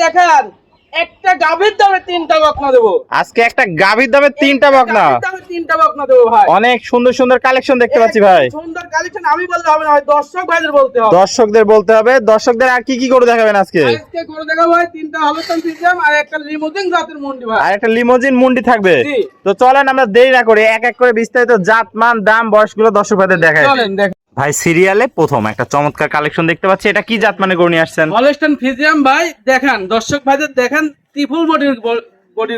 দেখেন একটা গাভীর দামে তিনটা বকনা দেবো। আজকে একটা গাভীর দামে তিনটা বকনা, তিনটা বকনা দেবো ভাই। অনেক সুন্দর সুন্দর কালেকশন দেখতে পাচ্ছি ভাই। সুন্দর কালেকশন আমি বললে হবে না ভাই, দর্শক ভাইদের বলতে হবে। দর্শকদের বলতে হবে। দর্শকদের আর কি কি করে দেখাবেন আজকে? আজকে করে দেখাবো ভাই তিনটা হলস্টাইন ফ্রিজিয়ান আর একটা লিমুজিন জাতের মুন্ডি ভাই। আর একটা লিমোজিন মুন্ডি থাকবে। জি। তো চলেন আমরা দেরি না করে এক এক করে বিস্তারিত জাত মান দাম বয়সগুলো দর্শক ভাইদের দেখাই। চলেন দেখেন ভাই সিরিয়ালে প্রথম একটা চমৎকার কালেকশন দেখতে পাচ্ছি, এটা কি জাত মানে গরু নিয়ে আসছেন? হলস্টাইন ফ্রিজিয়ান ভাই। দেখেন দর্শক ভাইদের দেখেন ত্রিপুল বডির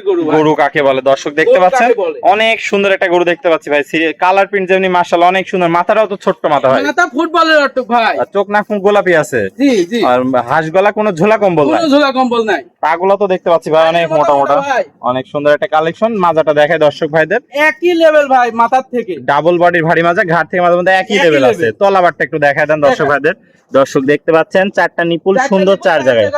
গরু ভাই। গরু কাকে বলে দর্শক দেখতে গরু পাচ্ছেন, কাকে বলে? অনেক সুন্দর একটা গরু দেখতে পাচ্ছি ভাই। কালার প্রিন্ট যেমনি মাশাআল্লাহ অনেক সুন্দর, মাথাটাও তো ছোট্ট মাথা ভাই, মাথা ফুটবলের অট্টু ভাই। আর চোখ নাক মুখ গোলাপি আছে। জি জি, আর হাঁস গলা কোনো ঝোলা কম্বল নাই, কোনো ঝোলা কম্বল নাই। পাগুলো তো দেখতে পাচ্ছি ভাই অনেক মোটা মোটা, ভাই অনেক সুন্দর একটা কালেকশন। মাজাটা দেখায় দর্শক ভাইদের, একই লেভেল ভাই মাথার থেকে। ডাবল বডির ভারী মাজা, ঘাট থেকে মাঝে মধ্যে একই লেভেল আছে। তলাবারটা একটু দেখায় দেন দর্শক ভাইদের। দর্শক দেখতে পাচ্ছেন চারটা নিপুল সুন্দর চার জায়গায়,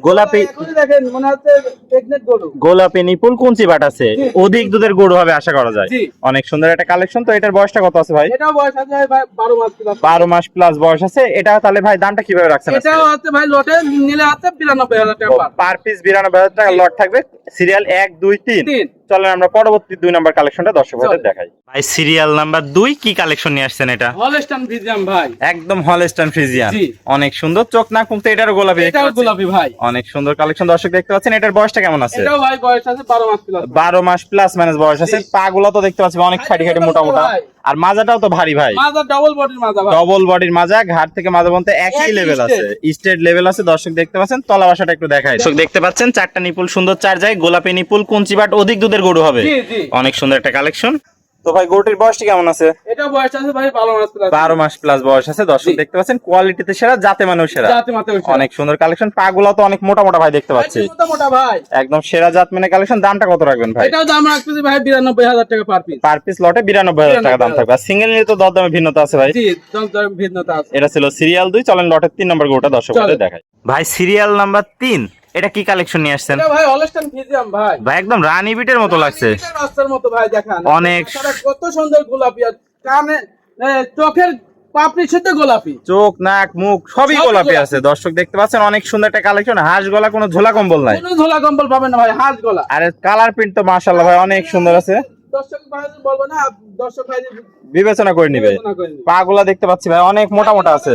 গোলাপি দেখেন মনে হচ্ছে প্রেগনেন্ট গরু। গোলাপি নিপুল কুঞ্চি বাট আছে, অধিক দুধের গরু হবে আশা করা যায়। জি। অনেক সুন্দর একটা কালেকশন। তো এটার বয়সটা কত আছে ভাই? এটাও বয়স আছে ভাই 12 মাস প্লাস। 12 মাস প্লাস বয়স আছে। এটা তাহলে ভাই দামটা কিভাবে রাখছেন? এটাও আছে ভাই লটে নিলে আছে 92,000 টাকা পার পিস 92,000 টাকা লট থাকবে। সিরিয়াল 1 2 3। চলেন আমরা পরবর্তী 2 নাম্বার কালেকশনটা দর্শক ভাইদের দেখাই। ভাই সিরিয়াল নাম্বার 2 কি কালেকশন নিয়ে আসছেন এটা? হলস্টাইন ফ্রিজিয়ান ভাই। একদম হলস্টাইন ফ্রিজিয়ান, জি। অনেক সুন্দর। চোখ নাক মুখ তো এটারও গোলাপি, এটাও গোলাপি ভাই। অনেক সুন্দর কালেকশন দর্শক দেখতে পাচ্ছেন। এটার বয়সটা কেমন আছে? এটাও ভাই বয়স আছে 12 মাস প্লাস। 12 মাস প্লাস মাইনাস বয়স আছে। পাগুলো তো দেখতে পাচ্ছি অনেক খাটি খাটি মোটা মোটা, আর মাজাটাও তো ভারী ভাই। মাজা ডাবল বডির মাজা ভাই। ডবল বডির মাজা, ঘাট থেকে মাজা পর্যন্ত একই লেভেল আছে, স্টেট লেভেল আছে। দর্শক দেখতে পাচ্ছেন তলা বাসাটা একটু দেখাই। দর্শক দেখতে পাচ্ছেন চারটা নিপুল সুন্দর চার জায়গায়, গোলাপি নিপুল কুঞ্চি বাট অধিক দুধের গরু হবে। জি জি, অনেক সুন্দর একটা কালেকশন। তো ভাই গরুটির বয়সটি কেমন আছে? এটা বয়স আছে ভাই 12 মাস প্লাস। 12 মাস প্লাস বয়স আছে। দর্শক দেখতে পাচ্ছেন কোয়ালিটিতে সেরা, জাতে মানেও সেরা, জাতে মাতেও সেরা। অনেক সুন্দর কালেকশন। পাগুলো তো অনেক মোটা মোটা ভাই দেখতে পাচ্ছি, মোটা মোটা ভাই। একদম সেরা জাত মানে কালেকশন। দামটা কত রাখবেন ভাই? এটাও দাম রাখতেছি ভাই 92,000 টাকা পার পিস। পার পিস লটে 92,000 টাকা দাম থাকবে। আর সিঙ্গেল নিলে তো দরদামে ভিন্নতা আছে ভাই। জি, দরদাম ভিন্নতা আছে। এটা ছিল সিরিয়াল 2। চলেন লটের 3 নম্বর গরুটা দর্শকদের দেখাই। ভাই সিরিয়াল নাম্বার 3 এটা কি কালেকশন নিয়ে আসছেন? এটা ভাই হলস্টাইন ফ্রিজিয়ান ভাই। ভাই একদম রানী বিটের মতো লাগছে, রাস্তার মতো ভাই। দেখেন অনেক কত সুন্দর গোলাপি, আর কানে চোখের পাপড়ির সাথে গোলাপি, চোখ নাক মুখ সবই গোলাপি আছে। দর্শক দেখতে পাচ্ছেন অনেক সুন্দর একটা কালেকশন। হাঁস গলা কোনো ঝোলা কম্বল নাই, কোনো ঝোলা কম্বল পাবেন না ভাই, হাঁস গলা। আর কালার প্রিন্ট তো মাশাআল্লাহ ভাই অনেক সুন্দর আছে। দর্শক ভাই বলবো না, দর্শক ভাই বিবেচনা করে নিবে। পা গুলা দেখতে পাচ্ছি ভাই অনেক মোটা মোটা আছে,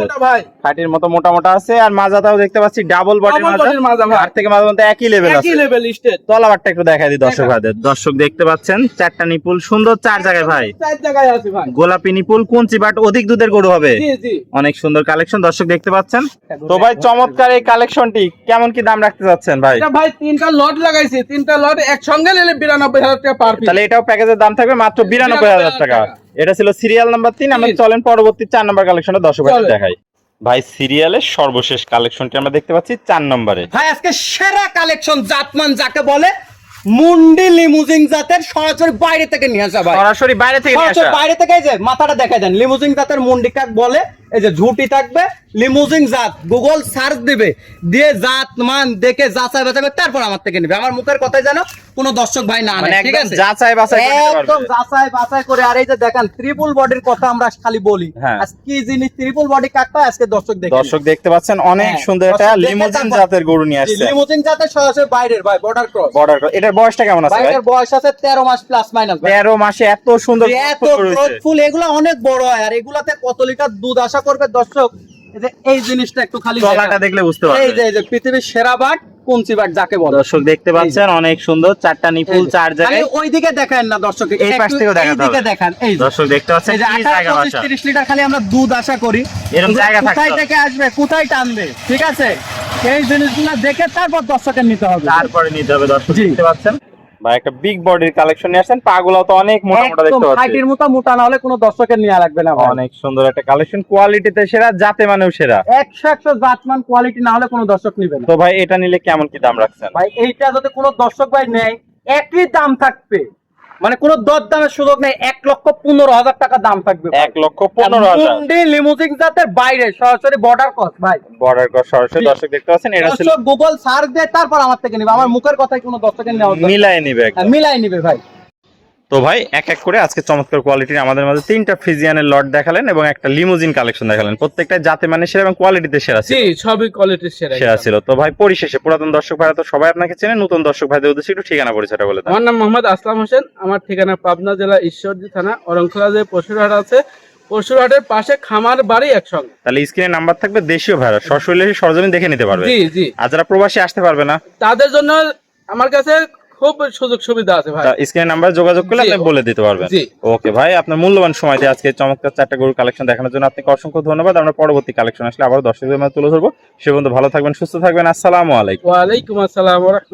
খাটির মতো মোটা মোটা আছে। আর মাজাটাও দেখতে পাচ্ছি ডাবল বডির মাজা, আর থেকে মাজা মধ্যে একই লেভেল আছে। তলাবারটা একটু দেখাই দিই দর্শক ভাইদের। দর্শক দেখতে পাচ্ছেন চারটা নিপুল সুন্দর চার জায়গায় ভাই, গোলাপি নিপুল কুঞ্চি বাট অধিক দুধের গরু হবে। অনেক সুন্দর কালেকশন দর্শক দেখতে পাচ্ছেন। তো ভাই চমৎকার এই কালেকশনটি কেমন কি দাম রাখতে যাচ্ছেন ভাই? ভাই 3টা লট লাগাইছি, 3টা লট একসঙ্গে নিলে 92,000 টাকা পার পিস। তাহলে এটাও প্যাকেজের দাম থাকবে মাত্র 92,000 টাকা। এটা ছিল সিরিয়াল নাম্বার 3। আমরা চলেন পরবর্তী 4 নাম্বার কালেকশনটা দর্শকদের দেখাই। ভাই সিরিয়ালের সর্বশেষ কালেকশনটি আমরা দেখতে পাচ্ছি 4 নম্বরে। ভাই আজকে সেরা কালেকশন, জাতমান যাকে বলে মুন্ডি লিমুজিন জাতের, সরাসরি বাইরে থেকে নিয়ে আসা ভাই, সরাসরি বাইরে থেকে নিয়ে আসা। বাইরে থেকে। এই যে মাথাটা দেখাই দেন, লিমুজিন জাতের মুন্ডি কাক বলে। এই যে ঝুটি থাকবে, লিমুজিন জাত, গুগল সার্চ দিবে, দিয়ে জাত মান দেখে যাচাই বাছাই করে তারপর আমার থেকে নেবে। আমার মুখের কথাই জানো কোনো দর্শক ভাই না, ঠিক আছে? যাচাই বাছাই করে নিতে পারবে, একদম যাচাই বাছাই করে। আর এই যে দেখেন ট্রিপল বডির কথা আমরা খালি বলি, আজ কি জিনিস ট্রিপল বডি কাকটা আজকে দর্শক দেখে। দর্শক দেখতে পাচ্ছেন অনেক সুন্দর একটা লিমুজিন জাতের গরু নিয়ে আসছে। লিমুজিন জাতের সরাসরি বাইরের ভাই, বর্ডার ক্রস। এটার বয়সটা কেমন আছে ভাই? এর বয়স আছে 13 মাস প্লাস মাইনাস। 13 মাসে এত সুন্দর এত গ্রোথফুল, এগুলা অনেক বড় হয়। আর এগুলাতে কত লিটার দুধ আশা করবে দর্শক? এই জিনিসটা একটু খালি তলাটা দেখলে বুঝতে পারবেন। এই যে পৃথিবীর সেরা বাট কুঞ্চি বাট যাকে বলে। দর্শক দেখতে পাচ্ছেন অনেক সুন্দর চারটা নিপুল চার জায়গায়। ওইদিকে দেখান না দর্শক, এই পাশ থেকেও দেখাতে হবে। এইদিকে দেখান। এই দর্শক দেখতে পাচ্ছেন কি জায়গা বাসা, 30 লিটার খালি আমরা দুধ আশা করি। এরকম জায়গা থাকবে, কোথায় থেকে আসবে, কোথায় টানবে, ঠিক আছে? এই জিনিসগুলো দেখে তারপর দর্শকের নিতে হবে, তারপরে নিতে হবে। দর্শক দেখতে পাচ্ছেন ভাই একটা বিগ বডির কালেকশন নিয়ে আসেন। পাগুলো তো অনেক মোটা মোটা দেখতে পাচ্ছেন, হাইটের মতো মোটা না হলে কোনো দর্শকের নেওয়া লাগবে না। অনেক সুন্দর একটা কালেকশন, কোয়ালিটিতে সেরা, জাতে মানেও সেরা। 100 জাতমান কোয়ালিটি না হলে কোনো দর্শক নেবে না। তো ভাই এটা নিলে কেমন কি দাম রাখছেন ভাই? এইটা যদি কোনো দর্শক ভাই নেয় একই দাম থাকবে, মানে কোনো দর দামের সুযোগ নেই। 1,15,000 টাকা দাম থাকবে। 1,15,000 মুন্ডি লিমুজিন জাতের বাইরে, সরাসরি বর্ডার ক্রস ভাই, বর্ডার ক্রস সরাসরি। দর্শক দেখতে পাচ্ছেন এটা ছিল গুগল সার্চ দিয়ে তারপর আমার থেকে নিবে। আমার মুখের কথাই কোনো দর্শকের নেওয়া মিলাই নিবে, মিলাই নিবে ভাই। তো ভাই এক এক করে আজকে চমৎকার কোয়ালিটির আমাদের মাঝে 3টা ফ্রিজিয়ানের লট দেখালেন এবং একটা লিমুজিন কালেকশন দেখালেন, প্রত্যেকটা জাতে মানে সেরা এবং কোয়ালিটিতে সেরা ছিল। জি সবই কোয়ালিটির সেরা সেরা ছিল। তো ভাই পরিশেষে পুরাতন দর্শক ভাইরা তো সবাই আপনাকে চেনে, নতুন দর্শক ভাইদের উদ্দেশ্যে একটু ঠিকানা পরিচয়টা বলে দেন। আমার নাম মোহাম্মদ আসলাম হোসেন, আমার ঠিকানা পাবনা জেলা ঈশ্বরদী থানা অরংখলা যে পশুরহাট আছে, পশুরহাটের পাশে খামার বাড়ি একসঙ্গে। তাহলে স্ক্রিনে নাম্বার থাকবে, দেশীয় ভাইরা সরাসরি এসে সরজমিন দেখে নিতে পারবে। জি জি, আর যারা প্রবাসী আসতে পারবে না তাদের জন্য আমার কাছে খুব সুযোগ সুবিধা আছে ভাই। স্ক্রিনে নাম্বার যোগাযোগ করলে জি, আপনি বলে দিতে পারবেন। জি। ওকে ভাই, আপনার মূল্যবান সময় দিয়ে আজকে চমৎকার 4টা গরুর কালেকশন দেখানোর জন্য আপনাকে অসংখ্য ধন্যবাদ। আমরা পরবর্তী কালেকশন আসলে আবার দর্শকদের মাঝে তুলে ধরবো। সে পর্যন্ত ভালো থাকবেন, সুস্থ থাকবেন। আসসালামু আলাইকুম। ওয়ালাইকুম আসসালাম ওয়া রাহমাতুল্লাহ।